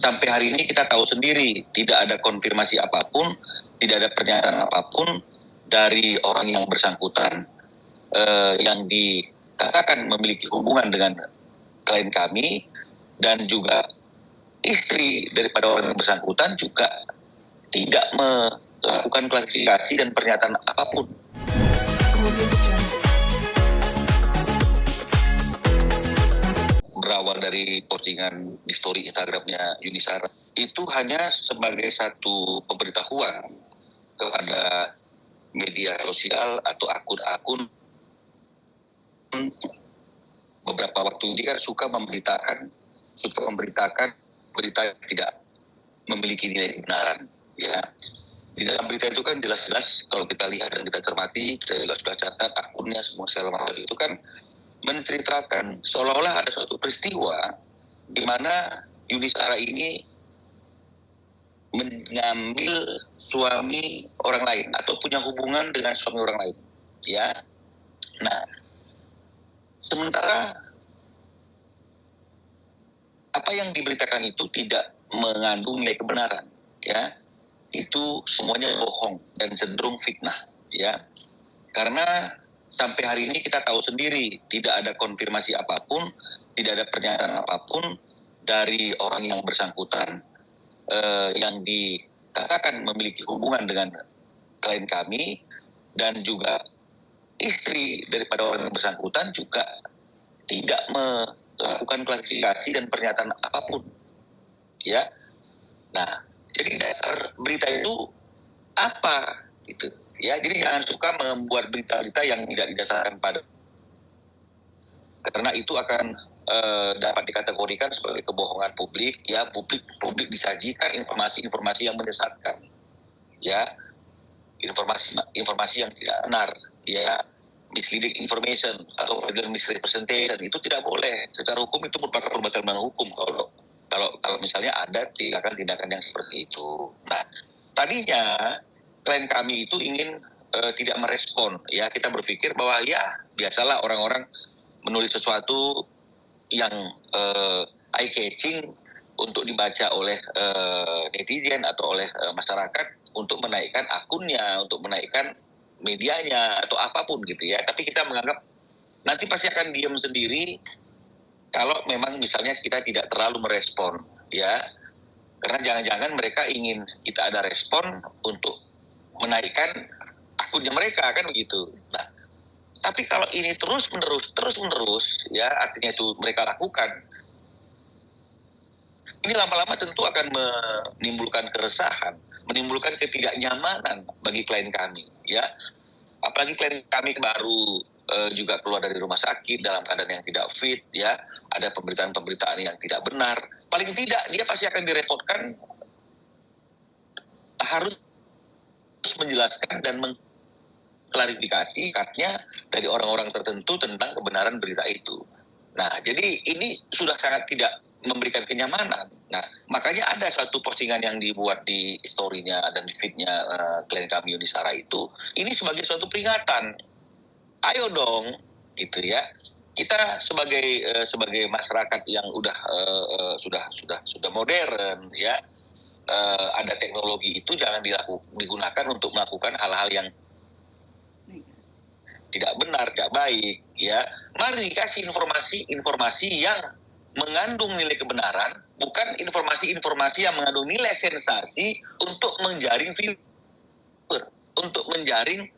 sampai hari ini kita tahu sendiri tidak ada konfirmasi apapun, tidak ada pernyataan apapun dari orang yang bersangkutan yang dikatakan memiliki hubungan dengan klien kami, dan juga istri daripada orang yang bersangkutan juga tidak melakukan klarifikasi dan pernyataan apapun. Berawal dari postingan di story Instagramnya Yuni Shara, itu hanya sebagai satu pemberitahuan kepada media sosial atau akun-akun. Beberapa waktu ini kan suka memberitakan berita yang tidak memiliki nilai kebenaran, ya. Di dalam berita itu kan jelas-jelas kalau kita lihat dan kita cermati, kita juga sudah catat akunnya semua segala macam itu kan menceritakan seolah-olah ada suatu peristiwa di mana Yuni Shara ini mengambil suami orang lain atau punya hubungan dengan suami orang lain, ya. Nah, sementara apa yang diberitakan itu tidak mengandung nilai kebenaran, ya. Itu semuanya bohong dan cenderung fitnah, ya. Karena sampai hari ini kita tahu sendiri tidak ada konfirmasi apapun, tidak ada pernyataan apapun dari orang yang bersangkutan yang dikatakan memiliki hubungan dengan klien kami, dan juga istri daripada orang yang bersangkutan juga tidak melakukan klarifikasi dan pernyataan apapun, ya. Nah, jadi dasar berita itu apa gitu, ya. Jadi jangan suka membuat berita-berita yang tidak didasarkan pada, karena itu akan dapat dikategorikan sebagai kebohongan publik, ya. Publik disajikan informasi-informasi yang menyesatkan, ya, informasi yang tidak benar, ya, misleading information atau misrepresentation, itu tidak boleh. Secara hukum itu merupakan pelanggaran hukum kalau misalnya ada tindakan-tindakan yang seperti itu. Nah, tadinya klien kami itu ingin tidak merespon, ya. Kita berpikir bahwa ya biasalah orang-orang menulis sesuatu yang eye catching untuk dibaca oleh netizen atau oleh masyarakat untuk menaikkan akunnya, untuk menaikkan medianya atau apapun gitu, ya. Tapi kita menganggap nanti pasti akan diam sendiri kalau memang misalnya kita tidak terlalu merespon, ya. Karena jangan-jangan mereka ingin kita ada respon untuk menaikkan akunnya mereka, kan begitu. Nah, tapi kalau ini terus menerus, ya, artinya itu mereka lakukan, ini lama-lama tentu akan menimbulkan keresahan, menimbulkan ketidaknyamanan bagi klien kami, ya. Apalagi klien kami baru juga keluar dari rumah sakit dalam keadaan yang tidak fit, ya. Ada pemberitaan-pemberitaan yang tidak benar. Paling tidak dia pasti akan direpotkan, harus menjelaskan dan mengklarifikasi katanya dari orang-orang tertentu tentang kebenaran berita itu. Nah, jadi ini sudah sangat tidak memberikan kenyamanan. Nah, makanya ada satu postingan yang dibuat di story-nya dan di feed-nya klien kami Yuni Shara itu, ini sebagai suatu peringatan. Ayo dong, gitu, ya. Kita sebagai masyarakat yang sudah modern, ya, ada teknologi itu jangan digunakan untuk melakukan hal-hal yang tidak benar, tidak baik, ya. Mari kasih informasi yang mengandung nilai kebenaran, bukan informasi-informasi yang mengandung nilai sensasi untuk menjaring viewer, untuk menjaring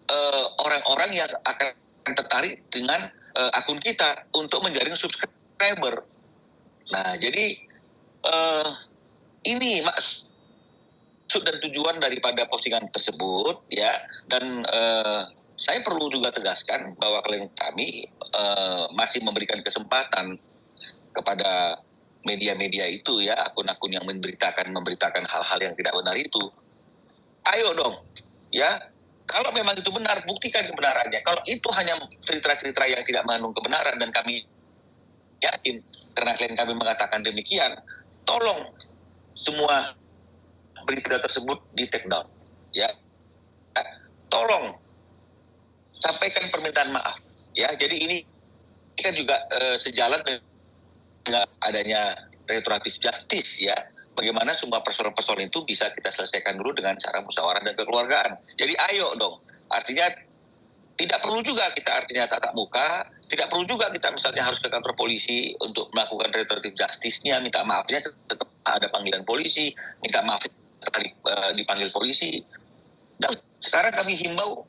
orang-orang yang akan tertarik dengan akun kita, untuk menjaring subscriber. Nah, jadi ini maksud dan tujuan daripada postingan tersebut, ya. Dan saya perlu juga tegaskan bahwa klien kami masih memberikan kesempatan kepada media-media itu, ya, akun-akun yang memberitakan hal-hal yang tidak benar itu. Ayo dong, ya. Kalau memang itu benar, buktikan kebenarannya. Kalau itu hanya cerita-cerita yang tidak mengandung kebenaran, dan kami yakin karena klien kami mengatakan demikian, tolong semua berita tersebut di take down, ya. Tolong sampaikan permintaan maaf, ya. Jadi ini kan juga sejalan dengan adanya restoratif justice, ya, bagaimana semua persoalan-persoalan itu bisa kita selesaikan dulu dengan cara musyawarah dan kekeluargaan. Jadi ayo dong, artinya tidak perlu juga kita artinya tatap muka, tidak perlu juga kita misalnya harus ke kantor polisi untuk melakukan restoratif justice-nya, minta maafnya tetap ada panggilan polisi, minta maaf dipanggil polisi. Dan sekarang kami himbau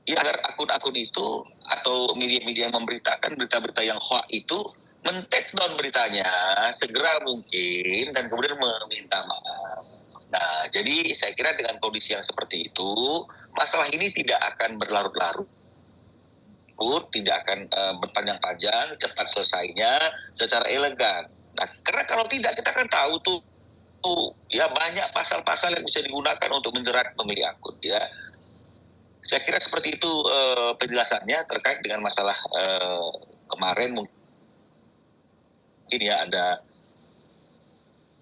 ya agar akun-akun itu atau media-media yang memberitakan berita-berita yang hoax itu men-take down beritanya segera mungkin dan kemudian meminta maaf. Nah, jadi saya kira dengan kondisi yang seperti itu, masalah ini tidak akan berlarut-larut, tidak akan berpanjang-panjang, cepat selesainya secara elegan. Nah, karena kalau tidak kita kan tahu tuh ya banyak pasal-pasal yang bisa digunakan untuk menjerat pemilik akun ya. Saya kira seperti itu penjelasannya terkait dengan masalah kemarin mungkin ya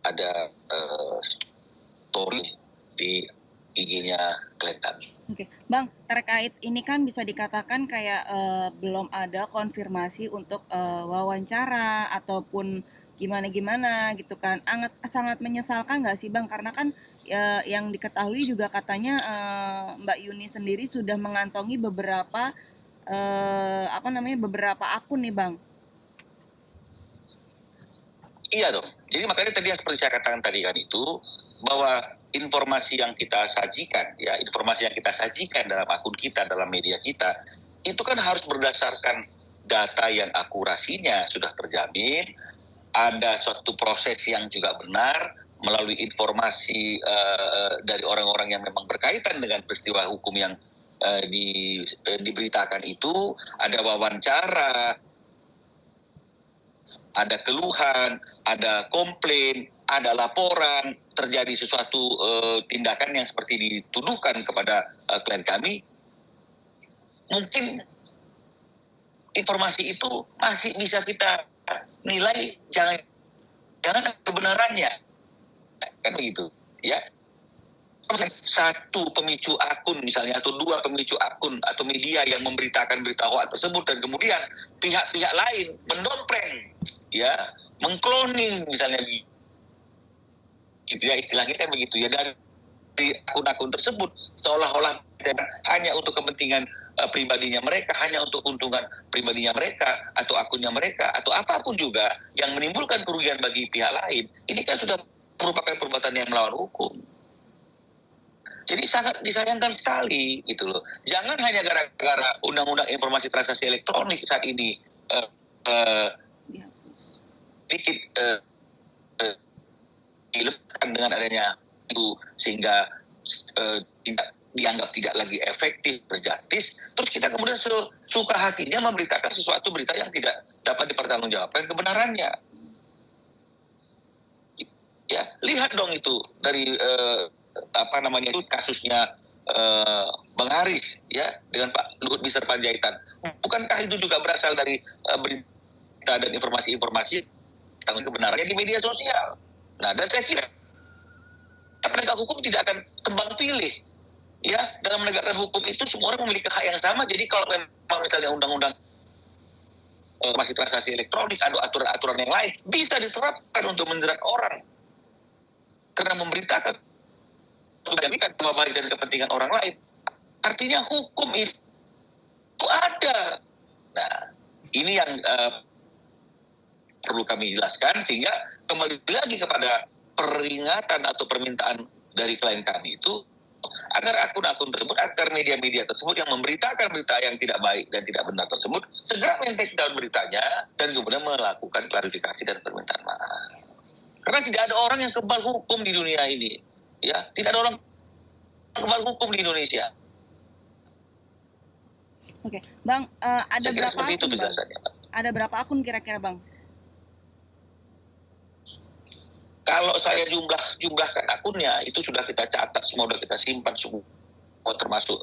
ada story di IG-nya klien kami. Oke, Bang, terkait ini kan bisa dikatakan kayak belum ada konfirmasi untuk wawancara ataupun gimana-gimana gitu kan. Sangat menyesalkan nggak sih Bang? Karena kan yang diketahui juga katanya Mbak Yuni sendiri sudah mengantongi beberapa beberapa akun nih Bang. Iya dong. Jadi makanya tadi yang seperti saya katakan tadi kan itu bahwa informasi yang kita sajikan dalam akun kita, dalam media kita, itu kan harus berdasarkan data yang akurasinya sudah terjamin, ada suatu proses yang juga benar melalui informasi dari orang-orang yang memang berkaitan dengan peristiwa hukum yang diberitakan itu, ada wawancara, ada keluhan, ada komplain, ada laporan, terjadi sesuatu tindakan yang seperti dituduhkan kepada klien kami, mungkin informasi itu masih bisa kita nilai jangan kebenarannya, kan begitu, ya. Satu pemicu akun misalnya atau dua pemicu akun atau media yang memberitakan berita hoax tersebut dan kemudian pihak-pihak lain mendompleng ya, mengkloning misalnya gitu ya, istilahnya kan begitu ya, dari akun-akun tersebut seolah-olah hanya untuk kepentingan pribadinya mereka, hanya untuk keuntungan pribadinya mereka atau akunnya mereka atau apapun juga yang menimbulkan kerugian bagi pihak lain, ini kan sudah merupakan perbuatan yang melawan hukum. Jadi sangat disayangkan sekali gitu loh. Jangan hanya gara-gara undang-undang informasi transaksi elektronik saat ini sedikit dilepaskan dengan adanya itu sehingga dianggap tidak lagi efektif berjustice, terus kita kemudian suka hatinya memberitakan sesuatu berita yang tidak dapat dipertanggungjawabkan kebenarannya. Ya, lihat dong itu dari itu kasusnya Bang Haris ya dengan Pak Luhut Binsar Panjaitan. Bukankah itu juga berasal dari berita dan informasi-informasi tentang kebenarannya di media sosial? Nah, dan saya kira penegak hukum tidak akan tebang pilih. Ya, dalam menegakkan hukum itu semua orang memiliki hak yang sama. Jadi kalau memang misalnya undang-undang informasi transaksi elektronik ada aturan-aturan yang lain bisa diterapkan untuk menjerat orang karena memberitakan kebaikan dan kepentingan orang lain. Artinya hukum itu ada. Nah, ini yang perlu kami jelaskan sehingga kembali lagi kepada peringatan atau permintaan dari klien kami itu agar akun-akun tersebut, agar media-media tersebut yang memberitakan berita yang tidak baik dan tidak benar tersebut segera men-take down beritanya dan kemudian melakukan klarifikasi dan permintaan maaf. Karena tidak ada orang yang kebal hukum di dunia ini. Ya, tidak ada orang kebal hukum di Indonesia. Oke, Bang, ada berapa akun, Bang? Ada berapa akun kira-kira, Bang? Kalau saya jumlahkan akunnya itu sudah kita catat, semua sudah kita simpan semua, termasuk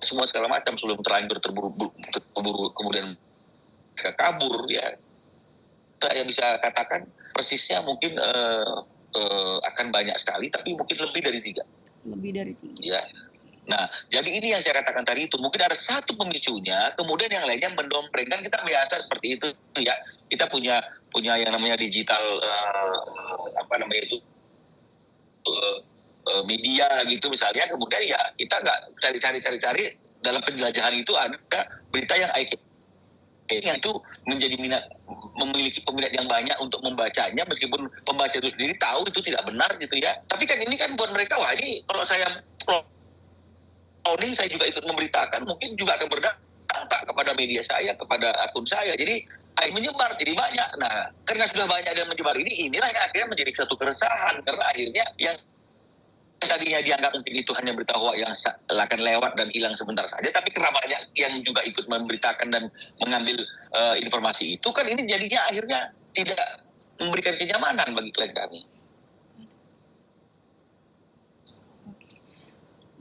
semua segala macam sebelum terlanjur terburu kemudian kabur ya. Saya bisa katakan persisnya mungkin akan banyak sekali, tapi mungkin lebih dari 3. Lebih dari 3. Ya. Nah, jadi ini yang saya katakan tadi itu, mungkin ada satu pemicunya, kemudian yang lainnya mendompleng. Kan kita biasa seperti itu ya. Kita punya yang namanya digital media gitu misalnya, kemudian ya kita nggak cari dalam penjelajahan itu ada berita yang yang itu menjadi memiliki peminat yang banyak untuk membacanya, meskipun pembaca itu sendiri tahu itu tidak benar gitu ya. Tapi kan ini kan buat mereka, wah ini kalau saya cloning, saya juga ikut memberitakan, mungkin juga akan berdampak kepada media saya, kepada akun saya. Jadi menyebar jadi banyak. Nah, karena sudah banyak dan menyebar inilah yang akhirnya menjadi satu keresahan, karena akhirnya yang tadinya dianggap mungkin itu hanya berita hoax yang akan lewat dan hilang sebentar saja, tapi karena banyak yang juga ikut memberitakan dan mengambil informasi itu, kan ini jadinya akhirnya tidak memberikan kenyamanan bagi klien kami.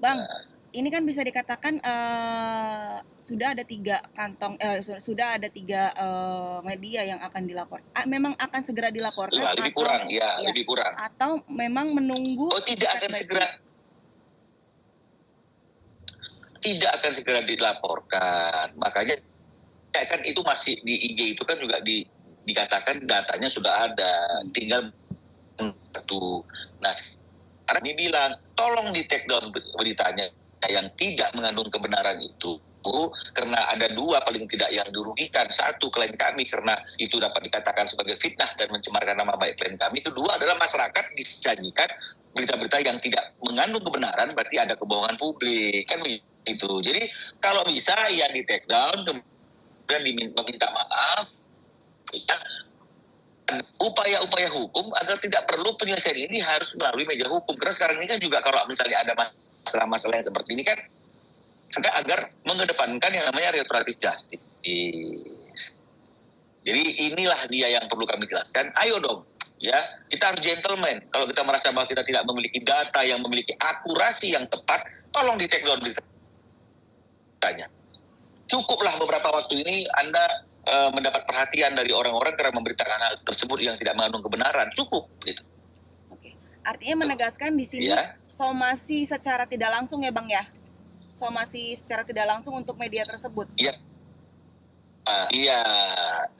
Bang, ini kan bisa dikatakan sudah ada 3 kantong, sudah ada 3 media yang akan dilaporkan. Memang akan segera dilaporkan? Lebih kurang, ya, lebih kurang. Atau memang menunggu? Tidak akan segera dilaporkan. Makanya kan itu masih di IG itu kan juga dikatakan datanya sudah ada, tinggal satu. Nah, sekarang ini bilang tolong di take down beritanya yang tidak mengandung kebenaran itu, karena ada 2 paling tidak yang dirugikan. 1, klien kami karena itu dapat dikatakan sebagai fitnah dan mencemarkan nama baik klien kami. Kedua adalah masyarakat disajikan berita-berita yang tidak mengandung kebenaran, berarti ada kebohongan publik kan itu. Jadi kalau bisa ya di take down, kemudian meminta maaf, upaya-upaya hukum agar tidak perlu penyelesaian ini harus melalui meja hukum. Karena sekarang ini kan juga kalau misalnya ada masalah-masalah yang seperti ini kan agar mengedepankan yang namanya restoratif justice. Jadi inilah dia yang perlu kami jelaskan. Ayo dong, ya kita harus gentleman. Kalau kita merasa bahwa kita tidak memiliki data yang memiliki akurasi yang tepat, tolong di take down beritanya. Cukuplah beberapa waktu ini Anda mendapat perhatian dari orang-orang karena memberitakan hal tersebut yang tidak mengandung kebenaran. Cukup gitu. Oke. Artinya menegaskan di sini ya, somasi secara tidak langsung ya Bang ya? Somasi secara tidak langsung untuk media tersebut. Iya.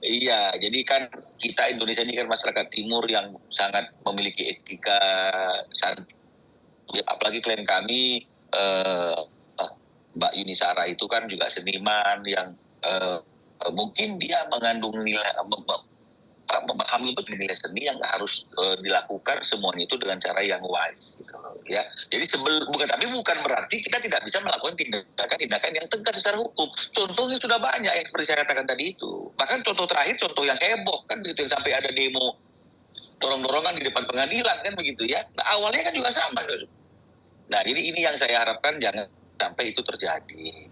Iya. Jadi kan kita Indonesia ini kan masyarakat timur yang sangat memiliki etika, apalagi klien kami Mbak Yuni Sarah itu kan juga seniman yang mungkin dia mengandung nilai, memahami betul nilai seni yang harus dilakukan semuanya itu dengan cara yang wise gitu, ya. Jadi bukan berarti kita tidak bisa melakukan tindakan yang tegas secara hukum. Contohnya sudah banyak yang seperti saya katakan tadi itu. Bahkan contoh terakhir, contoh yang heboh kan begitu, yang sampai ada demo dorong-dorongan di depan pengadilan kan begitu ya. Nah, awalnya kan juga sama. Nah, jadi ini yang saya harapkan jangan sampai itu terjadi.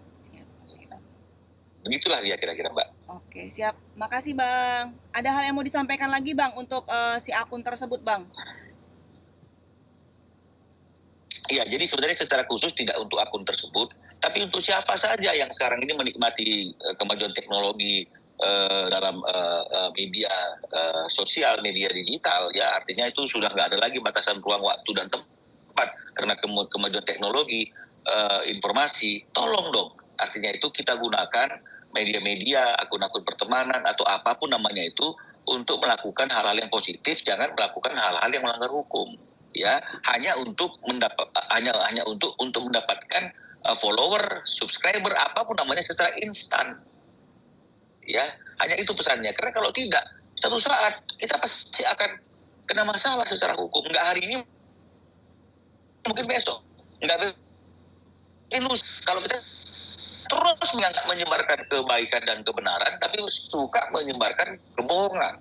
Begitulah dia kira-kira Mbak. Oke, siap. Makasih Bang. Ada hal yang mau disampaikan lagi Bang untuk si akun tersebut Bang? Iya, jadi sebenarnya secara khusus tidak untuk akun tersebut, tapi untuk siapa saja yang sekarang ini menikmati kemajuan teknologi dalam media sosial, media digital, ya artinya itu sudah nggak ada lagi batasan ruang, waktu, dan tempat karena kemajuan teknologi informasi. Tolong dong, artinya itu kita gunakan media-media, akun-akun pertemanan atau apapun namanya itu untuk melakukan hal-hal yang positif, jangan melakukan hal-hal yang melanggar hukum, ya. Hanya untuk mendapatkan follower, subscriber, apapun namanya secara instan, ya. Hanya itu pesannya. Karena kalau tidak, satu saat kita pasti akan kena masalah secara hukum. Nggak hari ini, mungkin besok, nggak kalau kita terus menyebarkan kebaikan dan kebenaran, tapi suka menyebarkan kebohongan.